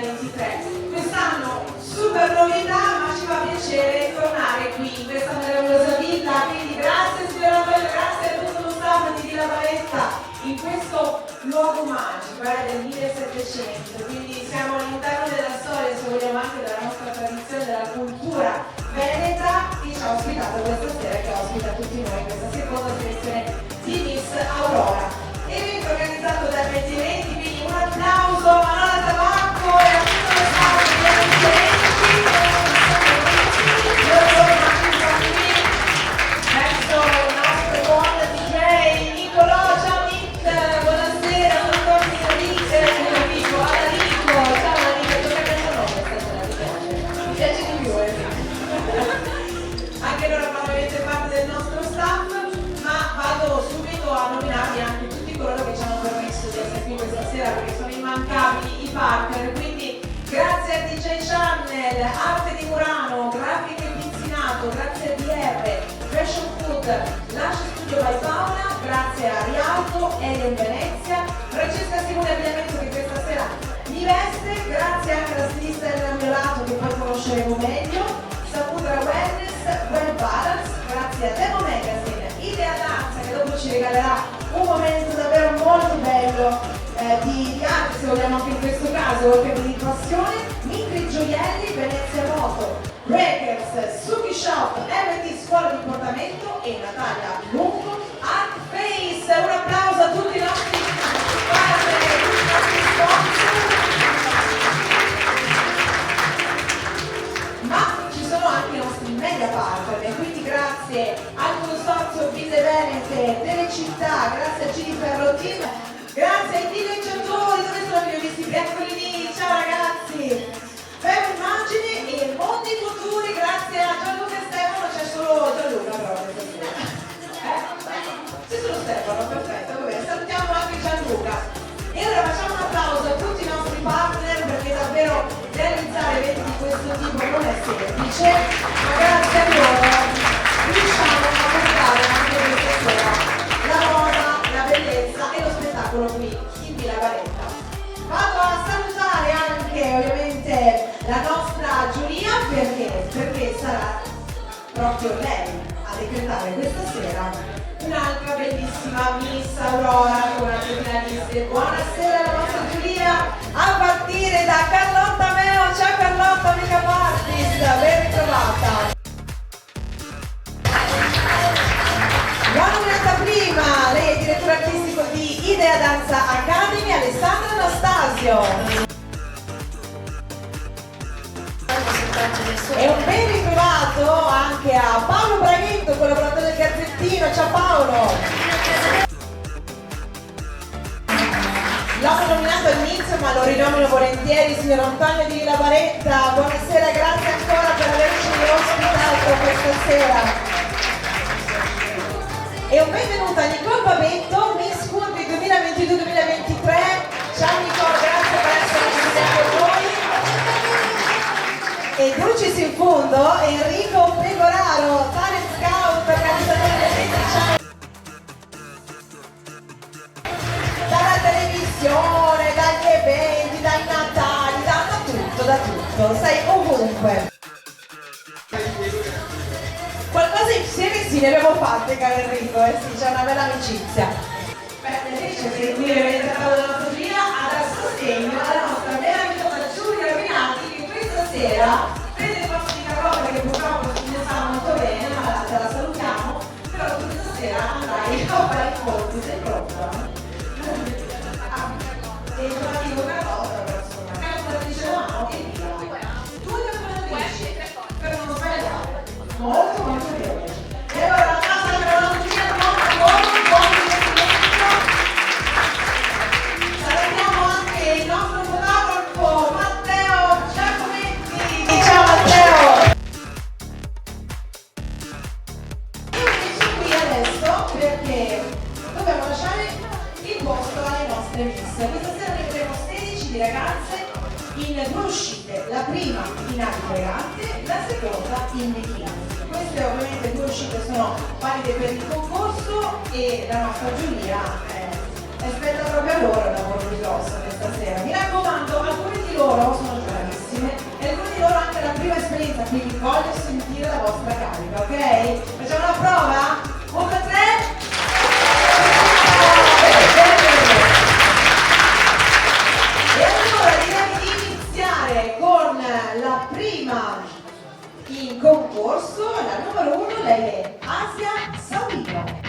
2023. Quest'anno super novità, ma ci fa piacere tornare qui in questa meravigliosa villa, quindi grazie signora Bella, grazie a tutto lo staff di Villa Baretta in questo luogo magico del 1700, quindi siamo all'interno della storia, se vogliamo anche della nostra tradizione, della cultura veneta, che ci ha ospitato questa sera, che ospita tutti noi in questa seconda selezione di Miss Aurora. Evento organizzato da Eventi, quindi un applauso a Manuela Tabacco e a tutto lo staff di Eventi. Verso il nostro buon DJ Nicolò, ciao Nick, buonasera, buongiorno Enrico, alla Nico, ciao Nico, tocca che il nome stasera, mi piace di più, anche loro fanno ovviamente parte del nostro staff, ma vado subito a nominarvi anche tutti coloro che ci hanno permesso di essere qui questa sera, perché sono immancabili i partner, quindi grazie a DJ Channel, Arte di Murano, Grafiche Pizzinato, grazie a DR, Fashion Food, Lascia Studio by Paola, grazie a Rialto, Elio Venezia, Francesca Simone Abbigliamento che questa sera mi veste, grazie anche alla stilista Elena Violato che poi conosceremo meglio, Saputra Wellness, Well Balance, grazie a Demo Magazine, Idea Danza che dopo ci regalerà un momento davvero molto bello di arte, se vogliamo anche in questo caso, oltre che di passione, Micri Gioielli, Venezia Moto, Breakers, Suki Shop, MT Scuola di Portamento e Natalia Lungo, Art Face. Un applauso a tutti i nostri partner, a tutti i nostri sponsor. Ma ci sono anche i nostri media partner e quindi grazie al consorzio Vise Venete delle città, grazie a Gini Ferro Team, grazie ai villeggiatori, dove sono i visti? Eccoli lì, ciao ragazzi! Per Immagini e Mondi Futuri, grazie a Gianluca e Stefano, c'è solo Gianluca proprio. C'è solo Stefano, perfetto, va bene, salutiamo anche Gianluca. E ora facciamo un applauso a tutti i nostri partner perché davvero realizzare eventi di questo tipo non è semplice, ma grazie a loro riusciamo a portare anche questa sera la moda, la bellezza e lo spettacolo qui in Villa Baretta. Vado a salutare anche ovviamente la nostra giuria perché sarà proprio lei a decretare questa sera un'altra bellissima Miss Aurora con altre finaliste. Buonasera alla nostra giuria, a partire da Carlotta Meo. Ciao Carlotta, make-up artist, ben ritrovata. La nominata prima, lei è direttore artistico di Idea Danza Academy, Alessandra Anastasio. E un ben ritrovato anche a Paolo Braghetto, collaboratore del Gazzettino. Ciao Paolo! L'ho nominato all'inizio ma lo rinomino volentieri, signor Antonio di Villa Baretta. Buonasera, grazie ancora per averci ospitato questa sera. E un benvenuto a Nicole Babetto, Miss Curvi 2022-2023. Ciao Nicole, grazie per essere qui con noi. E Dulcis in fondo, Enrico Pegoraro, talent scout, organizzatore dell'evento. Dalla televisione, dagli eventi, dai Natali, da tutto, sei ovunque. Qualcosa insieme sì, ne abbiamo fatte, caro Enrico, sì, c'è una bella amicizia. Beh, invece seguire il trattato della nostra giuria a dar sostegno alla nostra meravigliosa Giulia Rinaldi che questa sera prende il posto di Carlotta che purtroppo non sta molto bene, ma la salutiamo, però questa sera andrai a fare i conti, sei pronta? E non la dico Carlotta, però insomma, calcolatrice la mano e via. Due calcolatrici per non sbagliare. Molto bene. E allora la nostra cronologia buon divertimento. Salutiamo anche il nostro fotografo Matteo Giacometti. Ciao Matteo! Io invece qui adesso perché dobbiamo lasciare il posto alle nostre miss. Questa sera ne avremo 16 ragazze in due uscite, la prima in abito elegante, la seconda in bikini. Queste ovviamente due uscite sono valide per il concorso e la nostra giuria e spetta proprio a loro il lavoro più grosso questa sera. Mi raccomando, alcuni di loro sono giovanissime e alcuni di loro hanno anche la prima esperienza, quindi voglio sentire la vostra carica, ok? Facciamo una prova? 1, 2, 3. E allora direi di iniziare con la prima in concorso, la numero 1, lei è Asia Saudino.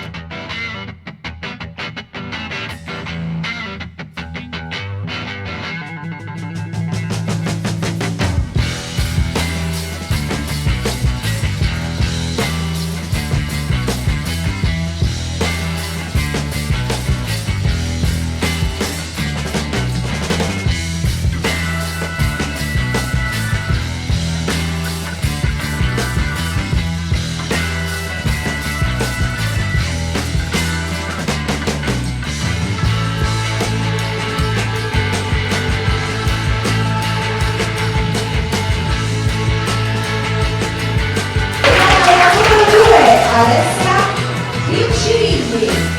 Alessia Riccirilli.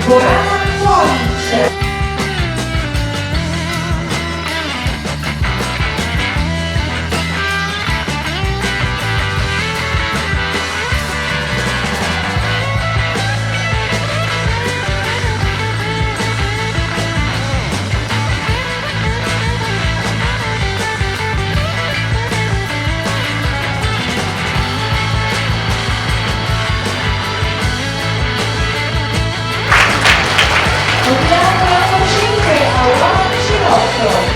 Gorana Polic. Andiamo 5 a Juan Cinotto.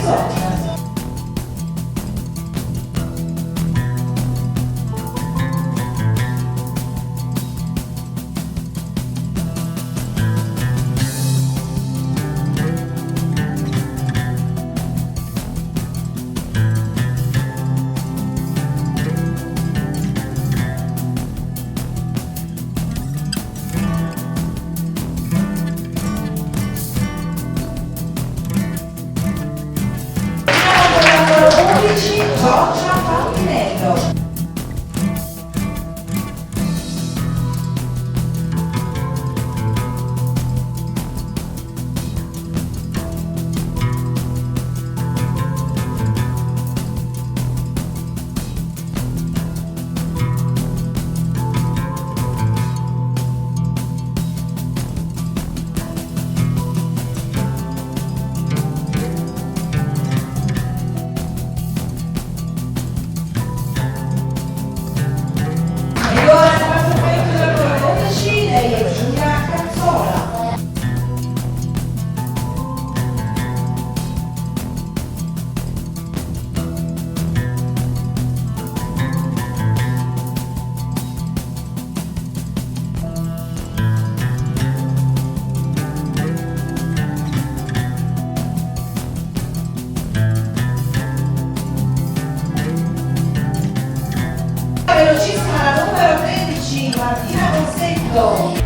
Son. Giorgia Fantinello. Velocissima la numero 13, Martina Rossetto.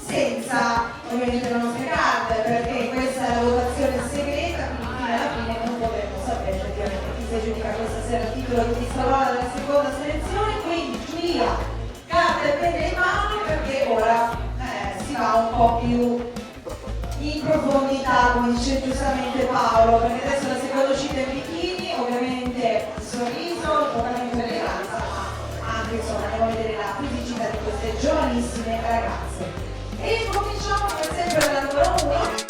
Senza ovviamente le nostre carte, perché questa è la votazione segreta, quindi alla fine non potremo sapere effettivamente chi si aggiudica questa sera il titolo di Pistola della seconda selezione. Quindi Giulia, carte e penne in mano, perché ora si va un po' più in profondità, come dice giustamente Paolo, perché adesso la seconda uscita in bikini, ovviamente il sorriso, totalmente l'eleganza, ma anche insomma andiamo a vedere la fisicità di queste giovanissime ragazze. E cominciamo come sempre dalla numero 1.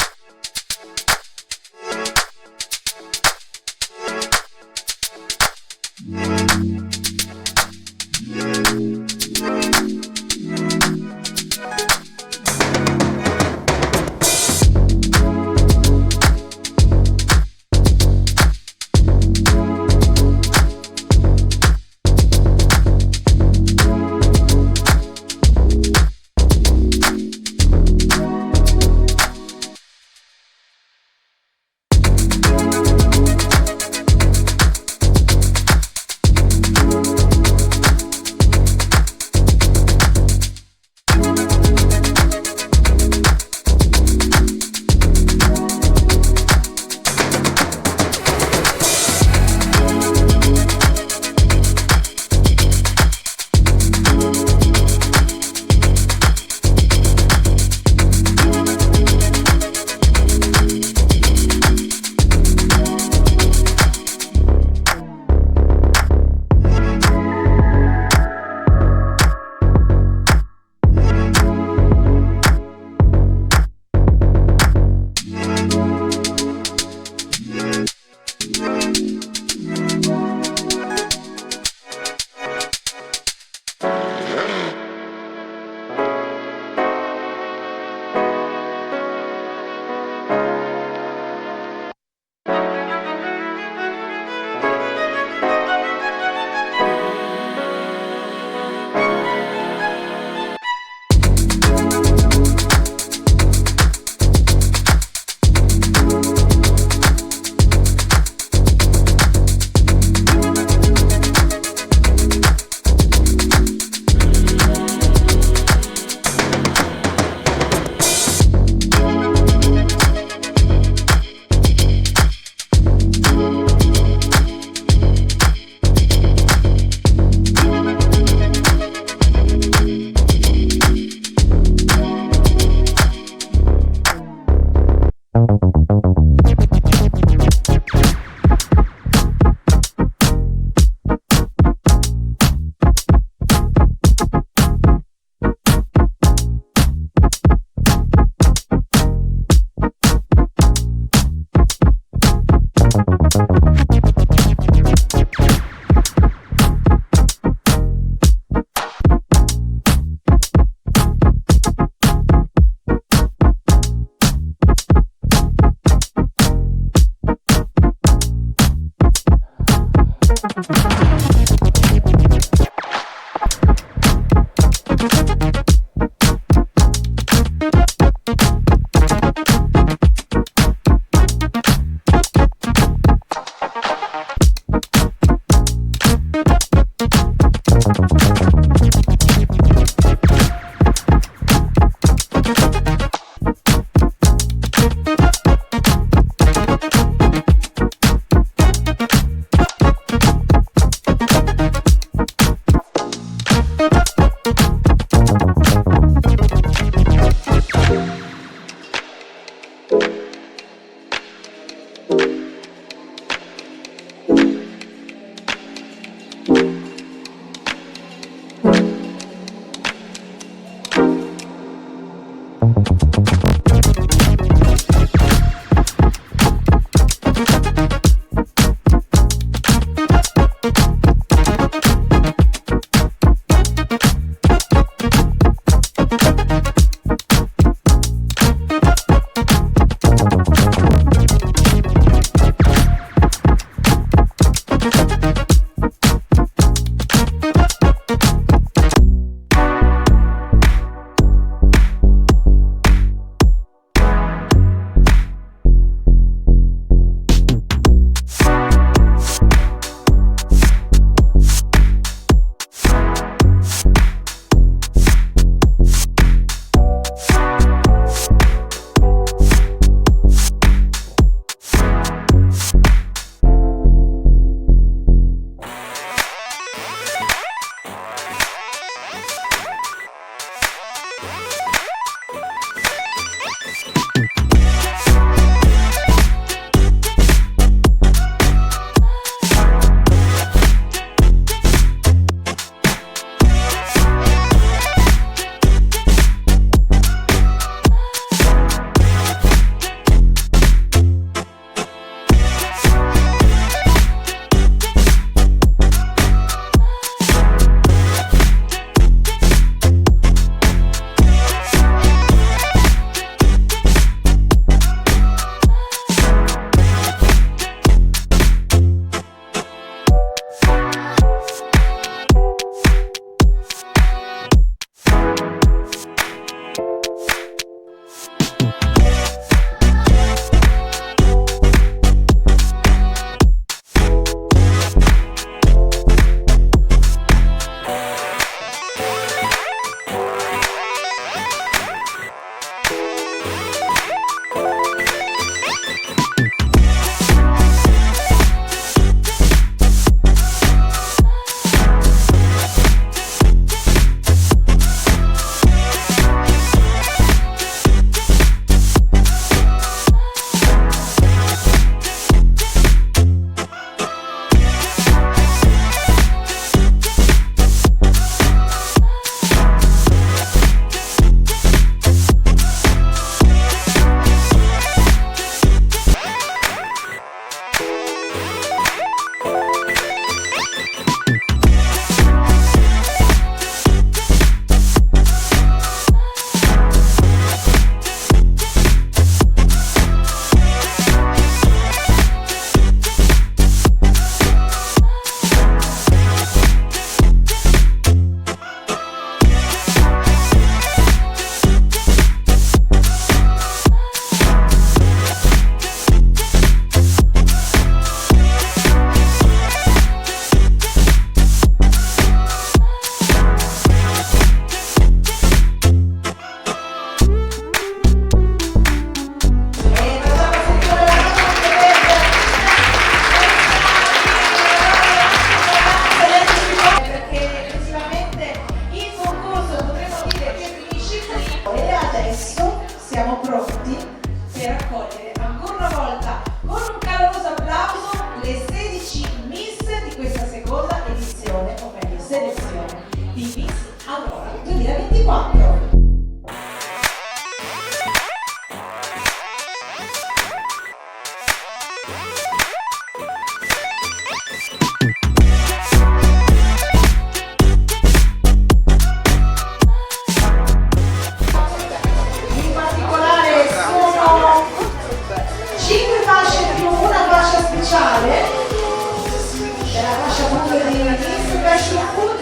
fascia appunto di Miss Fashion Food.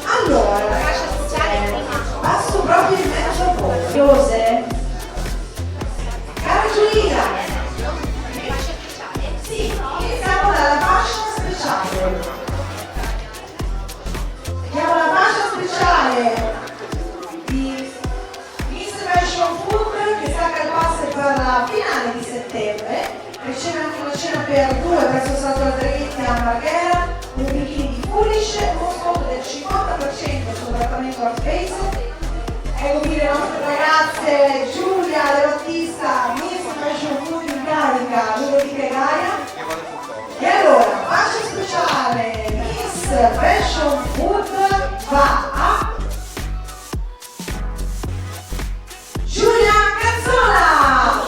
Allora, passo proprio in mezzo a voi. Rose, cara Giulia, sì, iniziamo dalla fascia speciale. Abbiamo la fascia speciale di Miss Fashion Food che stacca il passo per la finale di settembre. Riceve anche una cena per due presso Salto Alberghetti a Marghera, un bikini di Foolish, uno sconto del 50% sul trattamento North Face. Ecco qui le nostre ragazze Giulia De Battista, Miss Fashion Food in carica, Ludovica e Gaia. E allora, fascia speciale Miss Fashion Food va a Giulia Cazzola!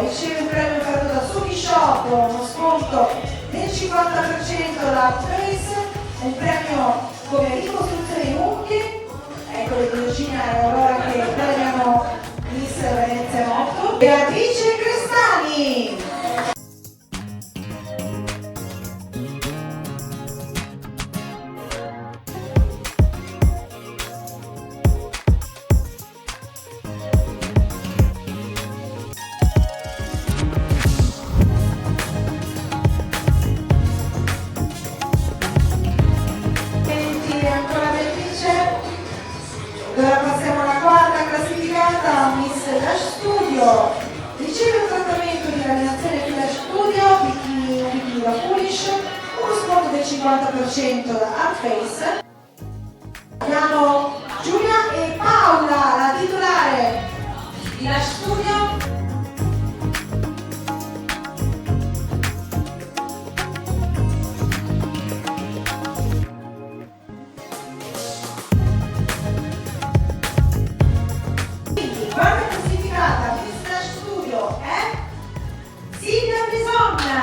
Riceve un premio offerto da Suki Shop, uno sconto del 50% da Face, un premio come ricostruzione di unghie, ecco le Virginia e Aurora che premiano Miss Venezia Motto. Beatrice Crestani! Ora passiamo alla quarta classificata, Miss Lash Studio. Riceve un trattamento di laminazione Flash Studio, un bikini da Foolish, uno sconto del 50% da Art Face. Abbiamo Giulia e Paola, la titolare di Lash Studio. Quarta classificata Miss Lash Studio è Silvia Bisogna.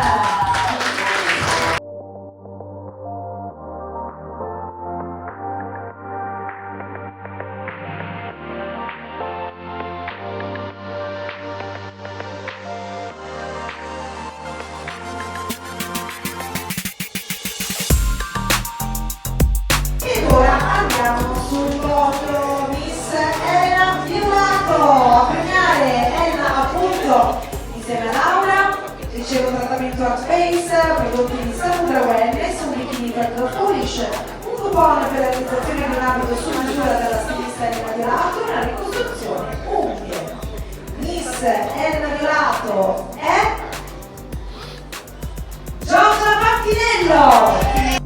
Ed ora andiamo sul podio. Miss Elena Violato, a premiare Elena appunto insieme a Laura, riceve un trattamento Art Face, prodotti di Salute Wellness, un bikini per The Foolish, un coupon per la realizzazione di un abito su misura dalla stilista Elena Violato e la ricostruzione unghie. Miss Elena Violato è Giorgia Martinello.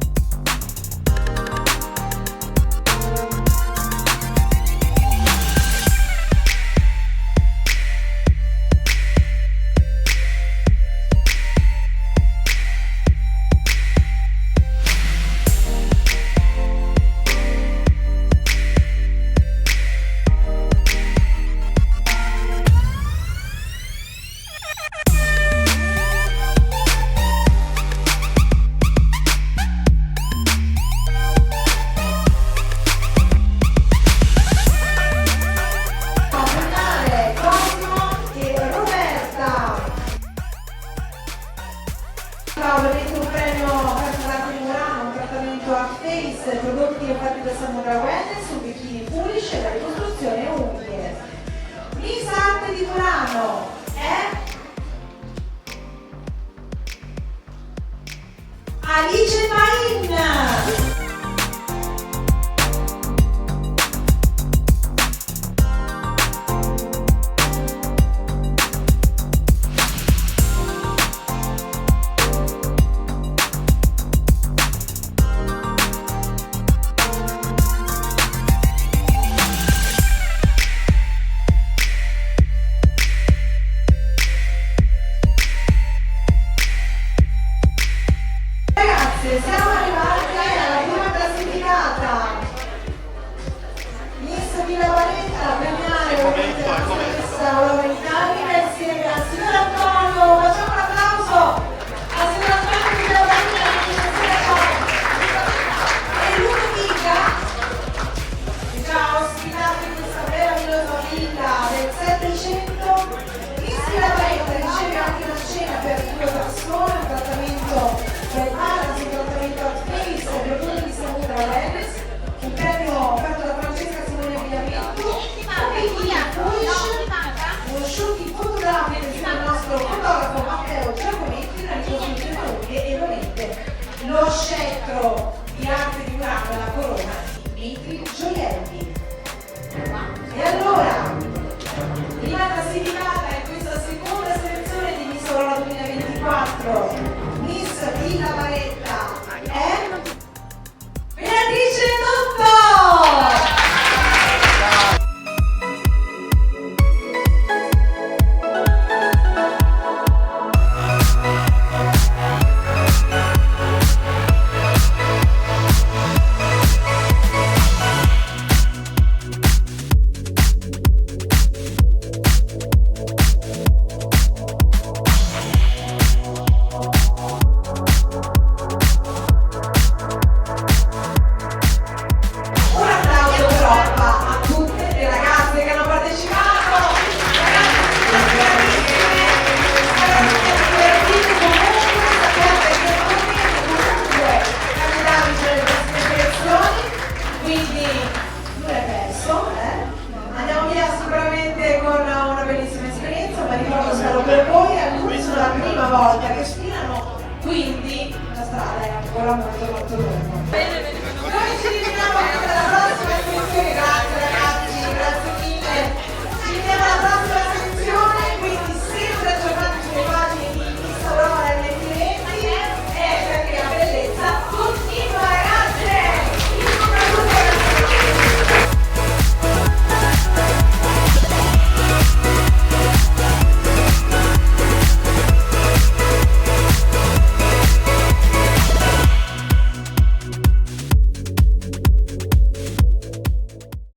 volta, respirano, quindi la strada è ancora molto molto lunga.